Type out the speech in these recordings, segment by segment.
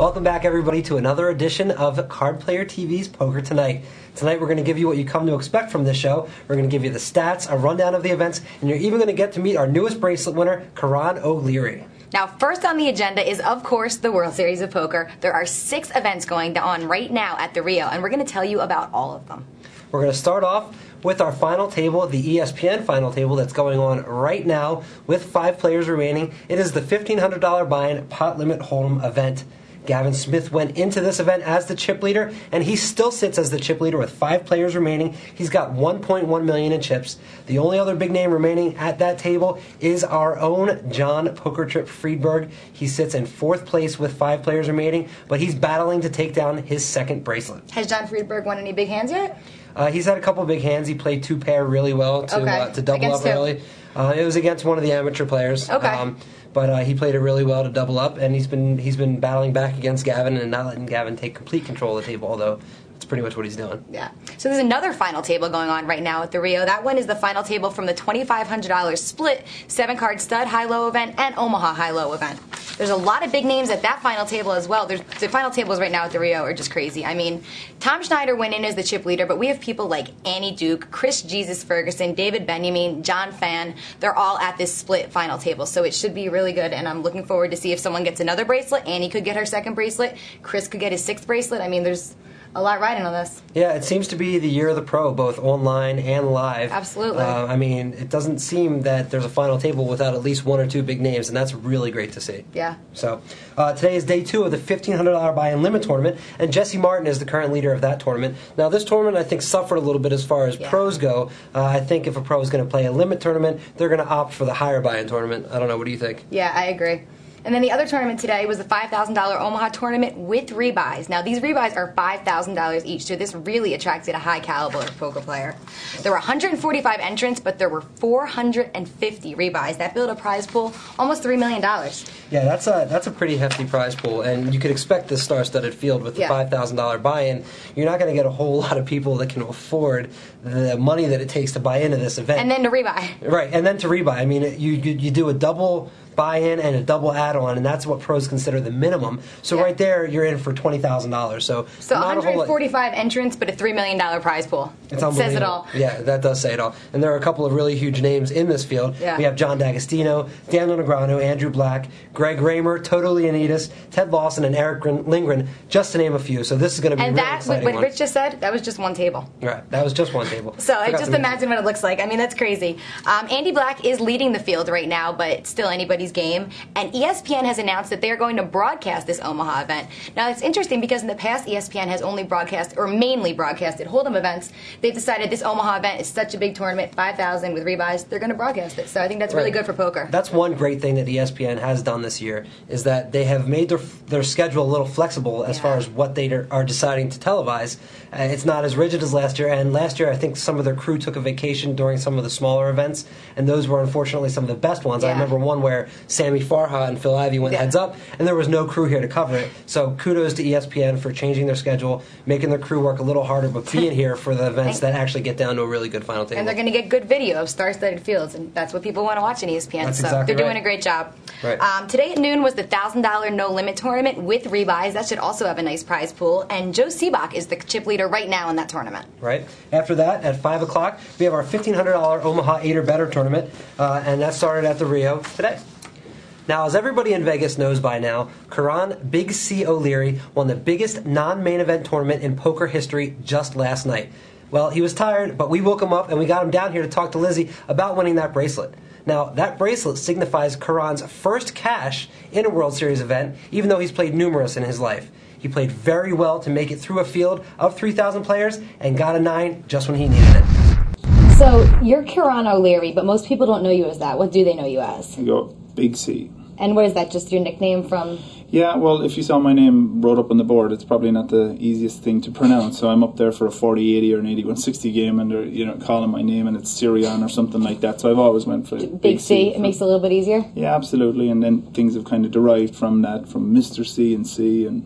Welcome back, everybody, to another edition of Card Player TV's Poker Tonight. Tonight we're going to give you what you come to expect from this show. We're going to give you the stats, a rundown of the events, and you're even going to get to meet our newest bracelet winner, Karan O'Leary. Now, first on the agenda is, of course, the World Series of Poker. There are 6 events going on right now at the Rio, and we're going to tell you about all of them. We're going to start off with our final table, the ESPN final table that's going on right now with 5 players remaining. It is the $1,500 buy-in pot limit hold'em event. Gavin Smith went into this event as the chip leader, and he still sits as the chip leader with 5 players remaining. He's got $1.1 million in chips. The only other big name remaining at that table is our own John Poker Trip Friedberg. He sits in 4th place with 5 players remaining, but he's battling to take down his second bracelet. Has John Friedberg won any big hands yet? He's had a couple big hands. He played 2-pair really well to double up early. It was against one of the amateur players. Okay. But he played it really well to double up, and he's been battling back against Gavin and not letting Gavin take complete control of the table, although it's pretty much what he's doing. Yeah. So there's another final table going on right now at the Rio. That one is the final table from the $2,500 split 7-card stud high-low event and Omaha high-low event. There's a lot of big names at that final table as well. The final tables right now at the Rio are just crazy. I mean, Tom Schneider went in as the chip leader, but we have people like Annie Duke, Chris Jesus Ferguson, David Benjamin, John Fan. They're all at this split final table, so it should be really good, and I'm looking forward to see if someone gets another bracelet. Annie could get her 2nd bracelet. Chris could get his 6th bracelet. I mean, there's a lot riding on this. Yeah, it seems to be the year of the pro, both online and live. Absolutely. I mean, it doesn't seem that there's a final table without at least 1 or 2 big names, and that's really great to see. Yeah. So, today is day 2 of the $1,500 buy-in limit tournament, and Jesse Martin is the current leader of that tournament. Now, this tournament, I think, suffered a little bit as far as pros go. I think if a pro is going to play a limit tournament, they're going to opt for the higher buy-in tournament. I don't know. What do you think? Yeah, I agree. And then the other tournament today was the $5,000 Omaha tournament with rebuys. Now, these rebuys are $5,000 each, so this really attracted a high-caliber poker player. There were 145 entrants, but there were 450 rebuys. That built a prize pool almost $3 million. Yeah, that's a pretty hefty prize pool, and you could expect this star-studded field with the $5,000 buy-in. You're not going to get a whole lot of people that can afford the money that it takes to buy into this event. And then to rebuy. Right, and then to rebuy. I mean, you do a double buy-in and a double add-on, and that's what pros consider the minimum. So right there, you're in for $20,000. So 145 entrants, but a $3 million prize pool. It says it all. Yeah, that does say it all. And there are a couple of really huge names in this field. Yeah. We have John D'Agostino, Daniel Negreanu, Andrew Black, Greg Raymer, Toto Leonidis, Ted Lawson, and Eric Lindgren, just to name a few. So this is going to be really exciting. And what Rich just said, that was just one table. Right, that was just one table. So just imagine what it looks like. I mean, that's crazy. Andy Black is leading the field right now, but it's still anybody's game. And ESPN has announced that they are going to broadcast this Omaha event. Now, it's interesting because in the past, ESPN has only broadcast, or mainly broadcasted, hold'em events. They've decided this Omaha event is such a big tournament, 5,000 with rebuys, they're going to broadcast it. So I think that's really good for poker. That's one great thing that ESPN has done this year, is that they have made their schedule a little flexible as far as what they are deciding to televise. It's not as rigid as last year, and last year I think some of their crew took a vacation during some of the smaller events, and those were unfortunately some of the best ones. I remember one where Sammy Farha and Phil Ivey went heads up, and there was no crew here to cover it. So kudos to ESPN for changing their schedule, making their crew work a little harder, but being here for the events that actually get down to a really good final table. And they're going to get good video of star-studded fields, and that's what people want to watch on ESPN. That's so exactly they're doing a great job. Right. Today at noon was the $1,000 no-limit tournament with rebuys. That should also have a nice prize pool. And Joe Seebach is the chip leader right now in that tournament. Right. After that, at 5 o'clock, we have our $1,500 Omaha 8 or better tournament, and that started at the Rio today. Now, as everybody in Vegas knows by now, Karan Big C O'Leary won the biggest non-main event tournament in poker history just last night. Well, he was tired, but we woke him up and we got him down here to talk to Lizzie about winning that bracelet. Now, that bracelet signifies Karan's first cash in a World Series event, even though he's played numerous in his life. He played very well to make it through a field of 3,000 players and got a 9 just when he needed it. So, you're Karan O'Leary, but most people don't know you as that. What do they know you as? I go Big C. And what is that, just your nickname from... Yeah, well, if you saw my name wrote up on the board, it's probably not the easiest thing to pronounce. So I'm up there for a 40-80 or an 81-60 game, and they're calling my name, and it's Sirion or something like that. So I've always went for Big C. It makes it a little bit easier. Yeah, absolutely. And then things have kind of derived from that, from Mr. C and C, and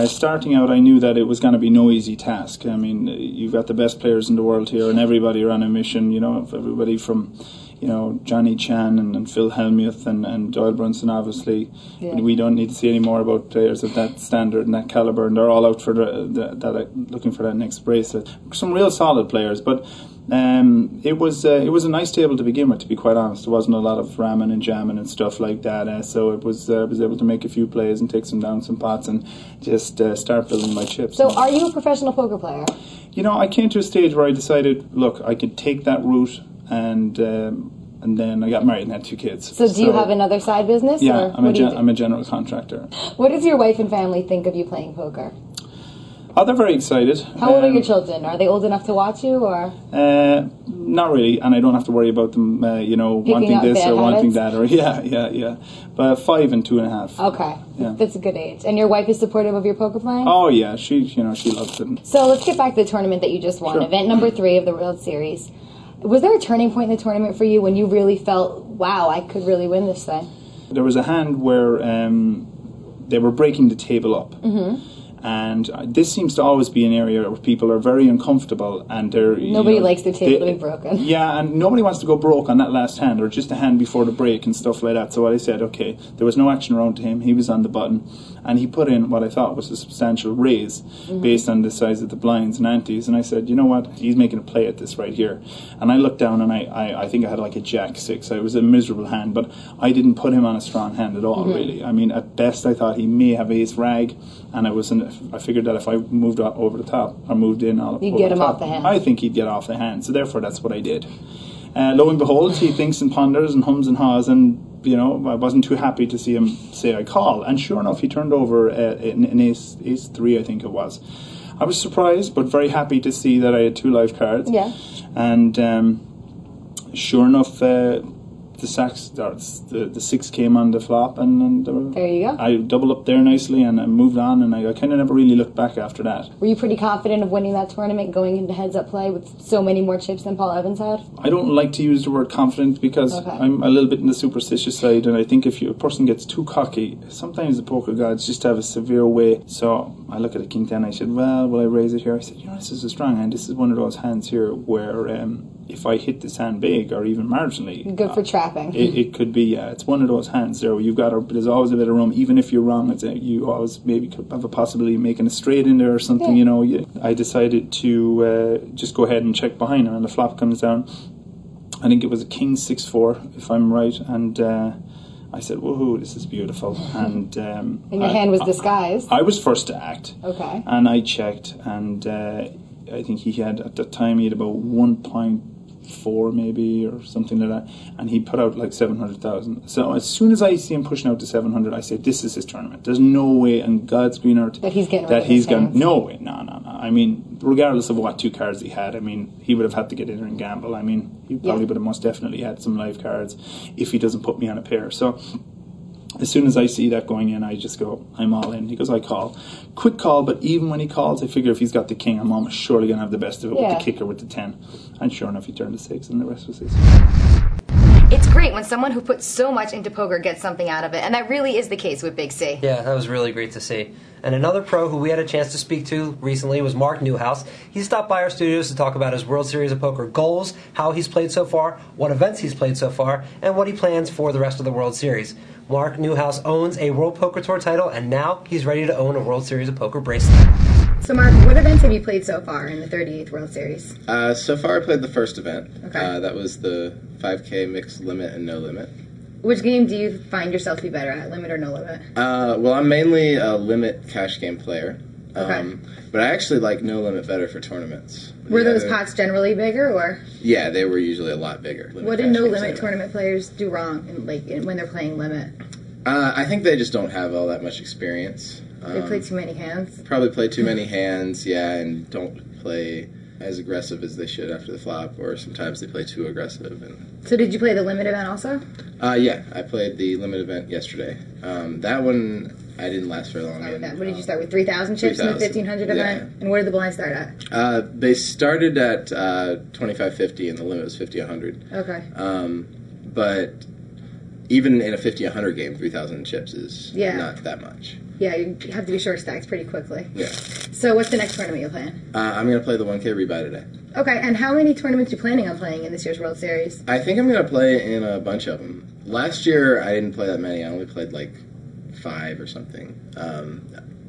starting out, I knew that it was going to be no easy task. I mean, you've got the best players in the world here, and everybody are on a mission. Everybody from Johnny Chan and Phil Hellmuth and Doyle Brunson, obviously. Yeah. We don't need to see any more about players of that standard and that caliber, and they're all out for looking for that next bracelet. Some real solid players, but it was a nice table to begin with, to be quite honest. There wasn't a lot of ramming and jamming and stuff like that, so I was able to make a few plays and take some pots and just start building my chips. So, are you a professional poker player? I came to a stage where I decided, look, I could take that route, and then I got married and had 2 kids. So, do you have another side business? Yeah, or I'm a general contractor. What does your wife and family think of you playing poker? Oh, they're very excited. How old are your children? Are they old enough to watch you, or? Not really, and I don't have to worry about them, wanting this or wanting that, or yeah. But 5 and 2.5. Okay, yeah. That's a good age. And your wife is supportive of your poker playing? Oh yeah, she loves it. So let's get back to the tournament that you just won, Sure. event number 3 of the World Series. Was there a turning point in the tournament for you when you really felt, wow, I could really win this thing? There was a hand where they were breaking the table up. Mm-hmm. And this seems to always be an area where people are very uncomfortable, and they're nobody likes their table to be broken. Yeah, and nobody wants to go broke on that last hand, or just a hand before the break and stuff like that. So I said, okay, there was no action around to him. He was on the button, and he put in what I thought was a substantial raise based on the size of the blinds and antes. And I said, you know what? He's making a play at this right here. And I looked down, and I think I had like a Jack 6. It was a miserable hand, but I didn't put him on a strong hand at all, really. I mean, at best, I thought he may have ace rag, and I figured that if I moved over the top, or moved in all You'd over get the him top, off the hand. I think he'd get off the hand. So therefore, that's what I did. Lo and behold, he thinks and ponders and hums and haws, and I wasn't too happy to see him say I call. And sure enough, he turned over an ace 3, I think it was. I was surprised, but very happy to see that I had 2 live cards. Yeah. And sure enough, the 6 came on the flop, and There you go. I doubled up there nicely, and I moved on, and I kind of never really looked back after that. Were you pretty confident of winning that tournament going into heads-up play with so many more chips than Paul Evans had? I don't like to use the word confident because Okay. I'm a little bit in the superstitious side, and I think if a person gets too cocky, sometimes the poker gods just have a severe way. So I look at a king 10, I said, well, will I raise it here? I said, this is a strong hand. This is one of those hands here where if I hit this hand big or even marginally, Good for trapping. It could be, it's one of those hands there where there's always a bit of room. Even if you're wrong, you always maybe could have a possibility of making a straight in there or something, Yeah. I decided to just go ahead and check behind him, and the flop comes down. I think it was a king 6-4, if I'm right, and I said, woohoo, this is beautiful. And your hand was disguised. I was first to act. Okay. And I checked, and I think he had, at the time, he had about 1.4 maybe, or something like that, and he put out like 700,000. So as soon as I see him pushing out to 700, I say, this is his tournament. There's no way on God's green earth That he's getting rid of his hands. no way, no. I mean, regardless of what 2 cards he had, I mean, he would have had to get in there and gamble. I mean, he probably would have most definitely had some live cards if he doesn't put me on a pair. So as soon as I see that going in, I just go, I'm all in. He goes, I call. Quick call, but even when he calls, I figure if he's got the king, I'm almost surely going to have the best of it with the kicker with the 10. And sure enough, he turned to 6, and the rest was history. It's great when someone who puts so much into poker gets something out of it, and that really is the case with Big C. Yeah, that was really great to see. And another pro who we had a chance to speak to recently was Mark Newhouse. He stopped by our studios to talk about his World Series of Poker goals, how he's played so far, what events he's played so far, and what he plans for the rest of the World Series. Mark Newhouse owns a World Poker Tour title, and now he's ready to own a World Series of Poker bracelet. So Mark, what events have you played so far in the 38th World Series? So far I played the first event. Okay. That was the 5K mixed limit and no limit. Which game do you find yourself to be better at, limit or no limit? Well, I'm mainly a limit cash game player. Okay. But I actually like no limit better for tournaments. Were those pots generally bigger, or? Yeah, they were usually a lot bigger. What do no limit tournament players do wrong, when they're playing limit? I think they just don't have all that much experience. They play too many hands? Probably play too many hands, yeah, and don't play as aggressive as they should after the flop, or sometimes they play too aggressive. And So did you play the limit event also? yeah, I played the limit event yesterday. That one I didn't last very long. What did you start with, 3,000 chips in the 1,500 event? And where did the blind start at? They started at 25.50 and the limit was 50-100. Okay. But even in a 50-100 game, 3,000 chips is Yeah. not that much. Yeah, you have to be short stacks pretty quickly. Yeah. So what's the next tournament you're playing? I'm going to play the 1K rebuy today. Okay, and how many tournaments are you planning on playing in this year's World Series? I think I'm going to play in a bunch of them. Last year, I didn't play that many. I only played like 5 or something.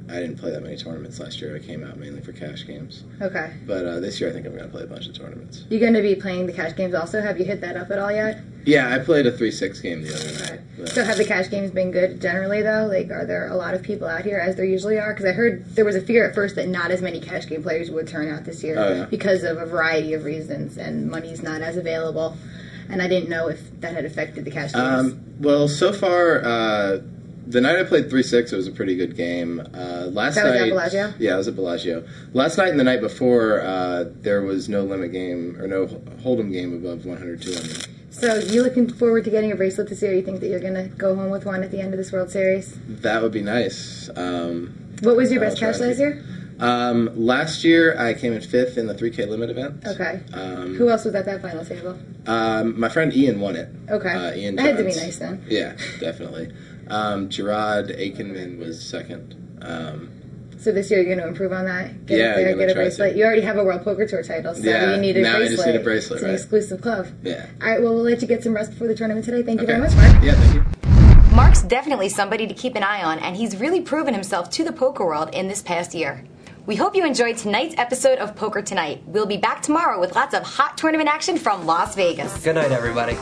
I didn't play that many tournaments last year. I came out mainly for cash games. Okay. But this year, I think I'm going to play a bunch of tournaments. You going to be playing the cash games also? Have you hit that up at all yet? Yeah, I played a 3-6 game the other night. but- So have the cash games been good generally, though? Like, are there a lot of people out here, as there usually are? Because I heard there was a fear at first that not as many cash game players would turn out this year Oh, yeah. because of a variety of reasons, and money's not as available. And I didn't know if that had affected the cash games. Well, so far, the night I played 3-6, it was a pretty good game. Last That was night, at Bellagio? Yeah, it was at Bellagio. Last night and the night before, there was no limit game or no hold'em game above 100, 200. So you looking forward to getting a bracelet this year? You think that you're going to go home with one at the end of this World Series? That would be nice. What was your best I'll cash try last year? Last year, I came in 5th in the 3K limit event. Okay. Who else was at that final table? My friend Ian won it. Okay. Ian That had to be Johns. nice then. Yeah, definitely. Gerard Aikenman was 2nd. So this year you're going to improve on that? Get Yeah, up there, I'm gonna get a try bracelet. to. You already have a World Poker Tour title, so Yeah, you need a now I bracelet. just need a bracelet, It's an right. exclusive club. Yeah. All right, well, we'll let you get some rest before the tournament today. Thank you very Okay. much, Mark. Yeah, thank you. Mark's definitely somebody to keep an eye on, and he's really proven himself to the poker world in this past year. We hope you enjoyed tonight's episode of Poker Tonight. We'll be back tomorrow with lots of hot tournament action from Las Vegas. Good night, everybody.